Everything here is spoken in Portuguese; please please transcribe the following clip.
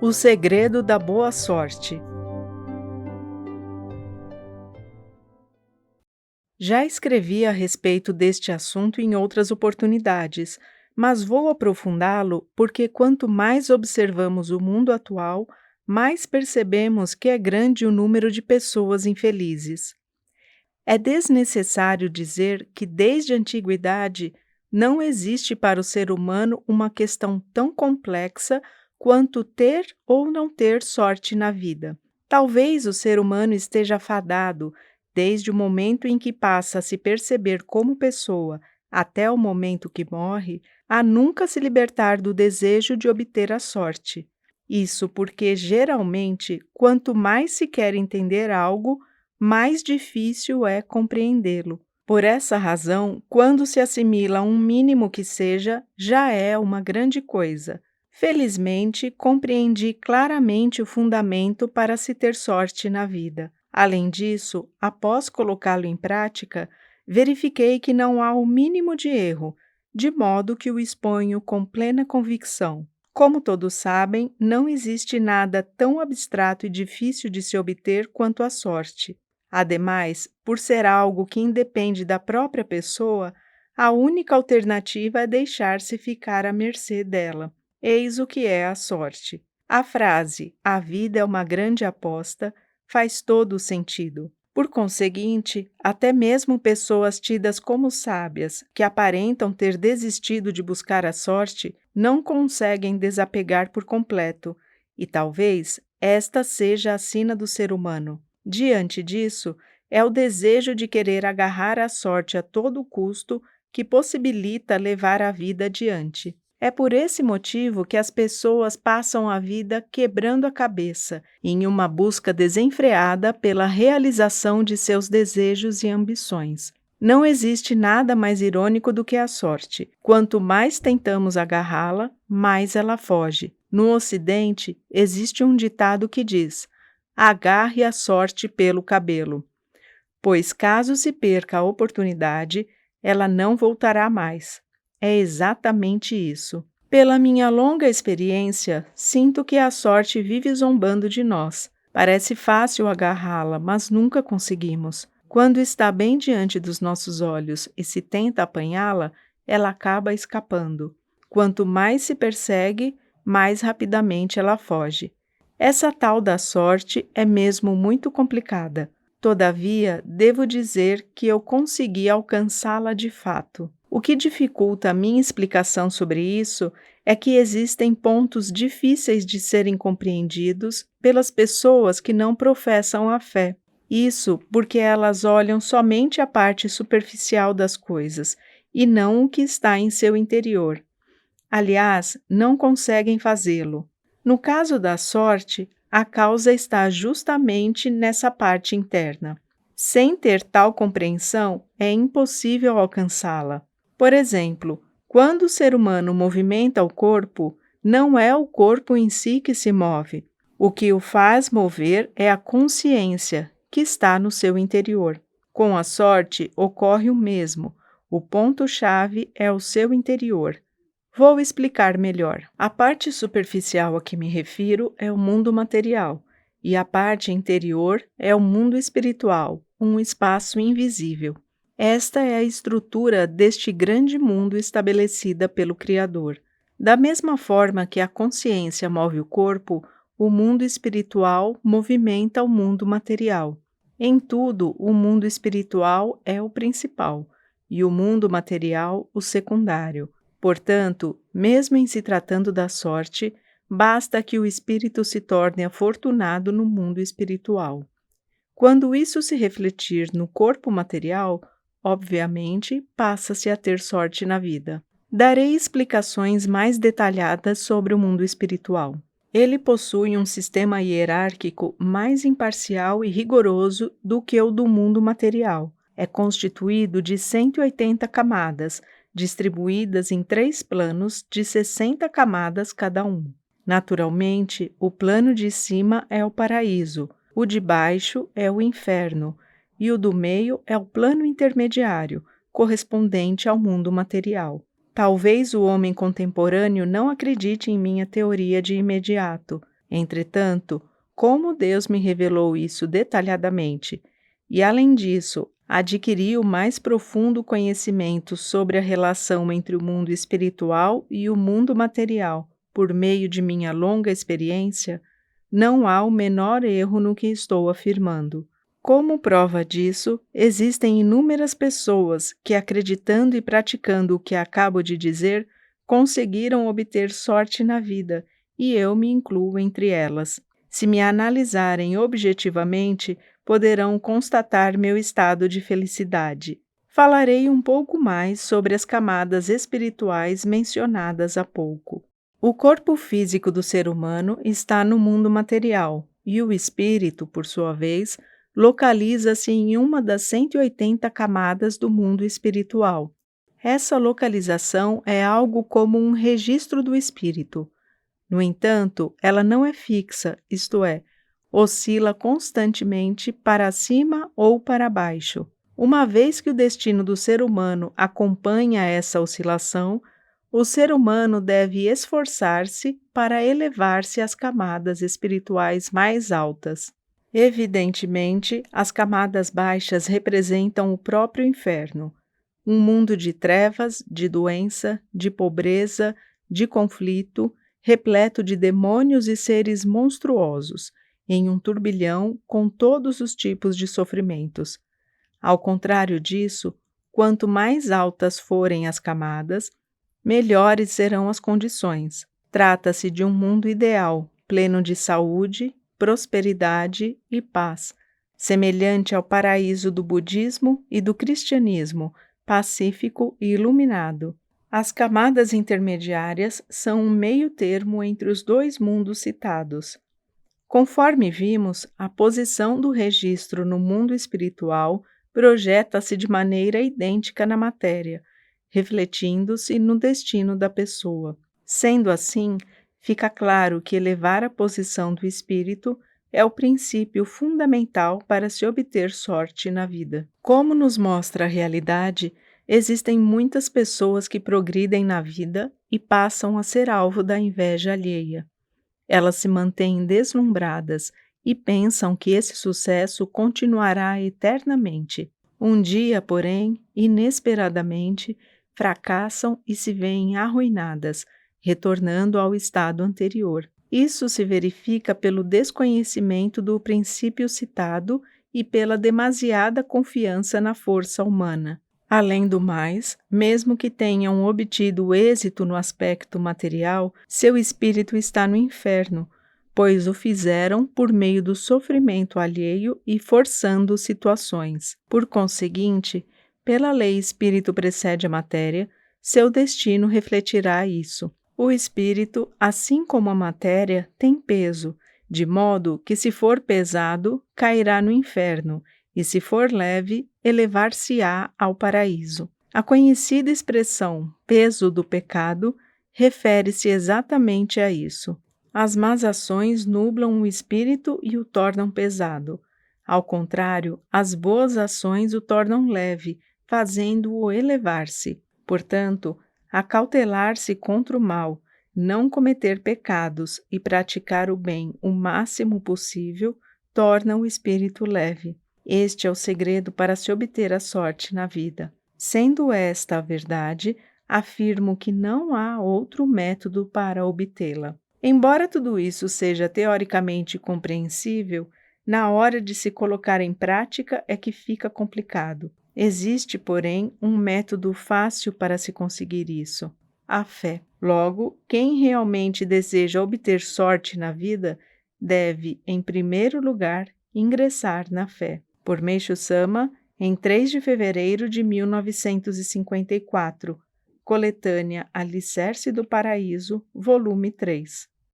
O segredo da boa sorte. Já escrevi a respeito deste assunto em outras oportunidades, mas vou aprofundá-lo porque quanto mais observamos o mundo atual, mais percebemos que é grande o número de pessoas infelizes. É desnecessário dizer que, desde a antiguidade, não existe para o ser humano uma questão tão complexa quanto ter ou não ter sorte na vida. Talvez o ser humano esteja fadado, desde o momento em que passa a se perceber como pessoa até o momento que morre, a nunca se libertar do desejo de obter a sorte. Isso porque, geralmente, quanto mais se quer entender algo, mais difícil é compreendê-lo. Por essa razão, quando se assimila um mínimo que seja, já é uma grande coisa. Felizmente, compreendi claramente o fundamento para se ter sorte na vida. Além disso, após colocá-lo em prática, verifiquei que não há o mínimo de erro, de modo que o exponho com plena convicção. Como todos sabem, não existe nada tão abstrato e difícil de se obter quanto a sorte. Ademais, por ser algo que independe da própria pessoa, a única alternativa é deixar-se ficar à mercê dela. Eis o que é a sorte. A frase "a vida é uma grande aposta" faz todo o sentido. Por conseguinte, até mesmo pessoas tidas como sábias, que aparentam ter desistido de buscar a sorte, não conseguem desapegar por completo, e talvez esta seja a sina do ser humano. Diante disso, é o desejo de querer agarrar a sorte a todo custo que possibilita levar a vida adiante. É por esse motivo que as pessoas passam a vida quebrando a cabeça, em uma busca desenfreada pela realização de seus desejos e ambições. Não existe nada mais irônico do que a sorte. Quanto mais tentamos agarrá-la, mais ela foge. No Ocidente, existe um ditado que diz: agarre a sorte pelo cabelo, pois caso se perca a oportunidade, ela não voltará mais. É exatamente isso. Pela minha longa experiência, sinto que a sorte vive zombando de nós. Parece fácil agarrá-la, mas nunca conseguimos. Quando está bem diante dos nossos olhos e se tenta apanhá-la, ela acaba escapando. Quanto mais se persegue, mais rapidamente ela foge. Essa tal da sorte é mesmo muito complicada. Todavia, devo dizer que eu consegui alcançá-la de fato. O que dificulta a minha explicação sobre isso é que existem pontos difíceis de serem compreendidos pelas pessoas que não professam a fé. Isso porque elas olham somente a parte superficial das coisas e não o que está em seu interior. Aliás, não conseguem fazê-lo. No caso da sorte, a causa está justamente nessa parte interna. Sem ter tal compreensão, é impossível alcançá-la. Por exemplo, quando o ser humano movimenta o corpo, não é o corpo em si que se move. O que o faz mover é a consciência, que está no seu interior. Com a sorte, ocorre o mesmo. O ponto-chave é o seu interior. Vou explicar melhor. A parte superficial a que me refiro é o mundo material, e a parte interior é o mundo espiritual, um espaço invisível. Esta é a estrutura deste grande mundo estabelecida pelo Criador. Da mesma forma que a consciência move o corpo, o mundo espiritual movimenta o mundo material. Em tudo, o mundo espiritual é o principal, e o mundo material o secundário. Portanto, mesmo em se tratando da sorte, basta que o espírito se torne afortunado no mundo espiritual. Quando isso se refletir no corpo material, obviamente passa-se a ter sorte na vida. Darei explicações mais detalhadas sobre o mundo espiritual. Ele possui um sistema hierárquico mais imparcial e rigoroso do que o do mundo material. É constituído de 180 camadas, distribuídas em 3 planos de 60 camadas cada um. Naturalmente, o plano de cima é o paraíso, o de baixo é o inferno, e o do meio é o plano intermediário, correspondente ao mundo material. Talvez o homem contemporâneo não acredite em minha teoria de imediato. Entretanto, como Deus me revelou isso detalhadamente, e além disso, adquiri o mais profundo conhecimento sobre a relação entre o mundo espiritual e o mundo material, por meio de minha longa experiência, não há o menor erro no que estou afirmando. Como prova disso, existem inúmeras pessoas que, acreditando e praticando o que acabo de dizer, conseguiram obter sorte na vida, e eu me incluo entre elas. Se me analisarem objetivamente, poderão constatar meu estado de felicidade. Falarei um pouco mais sobre as camadas espirituais mencionadas há pouco. O corpo físico do ser humano está no mundo material, e o espírito, por sua vez, localiza-se em uma das 180 camadas do mundo espiritual. Essa localização é algo como um registro do espírito. No entanto, ela não é fixa, isto é, oscila constantemente para cima ou para baixo. Uma vez que o destino do ser humano acompanha essa oscilação, o ser humano deve esforçar-se para elevar-se às camadas espirituais mais altas. Evidentemente, as camadas baixas representam o próprio inferno, um mundo de trevas, de doença, de pobreza, de conflito, repleto de demônios e seres monstruosos, em um turbilhão com todos os tipos de sofrimentos. Ao contrário disso, quanto mais altas forem as camadas, melhores serão as condições. Trata-se de um mundo ideal, pleno de saúde, prosperidade e paz, semelhante ao paraíso do budismo e do cristianismo, pacífico e iluminado. As camadas intermediárias são um meio-termo entre os dois mundos citados. Conforme vimos, a posição do registro no mundo espiritual projeta-se de maneira idêntica na matéria, refletindo-se no destino da pessoa. Sendo assim, fica claro que elevar a posição do espírito é o princípio fundamental para se obter sorte na vida. Como nos mostra a realidade, existem muitas pessoas que progridem na vida e passam a ser alvo da inveja alheia. Elas se mantêm deslumbradas e pensam que esse sucesso continuará eternamente. Um dia, porém, inesperadamente, fracassam e se veem arruinadas, retornando ao estado anterior. Isso se verifica pelo desconhecimento do princípio citado e pela demasiada confiança na força humana. Além do mais, mesmo que tenham obtido êxito no aspecto material, seu espírito está no inferno, pois o fizeram por meio do sofrimento alheio e forçando situações. Por conseguinte, pela lei espírito precede a matéria, seu destino refletirá isso. O espírito, assim como a matéria, tem peso, de modo que, se for pesado, cairá no inferno, e se for leve, elevar-se-á ao paraíso. A conhecida expressão peso do pecado refere-se exatamente a isso. As más ações nublam o espírito e o tornam pesado. Ao contrário, as boas ações o tornam leve, fazendo-o elevar-se. Portanto, acautelar-se contra o mal, não cometer pecados e praticar o bem o máximo possível, torna o espírito leve. Este é o segredo para se obter a sorte na vida. Sendo esta a verdade, afirmo que não há outro método para obtê-la. Embora tudo isso seja teoricamente compreensível, na hora de se colocar em prática é que fica complicado. Existe, porém, um método fácil para se conseguir isso: a fé. Logo, quem realmente deseja obter sorte na vida deve, em primeiro lugar, ingressar na fé. Por Meishu Sama, em 3 de fevereiro de 1954, coletânea Alicerce do Paraíso, volume 3.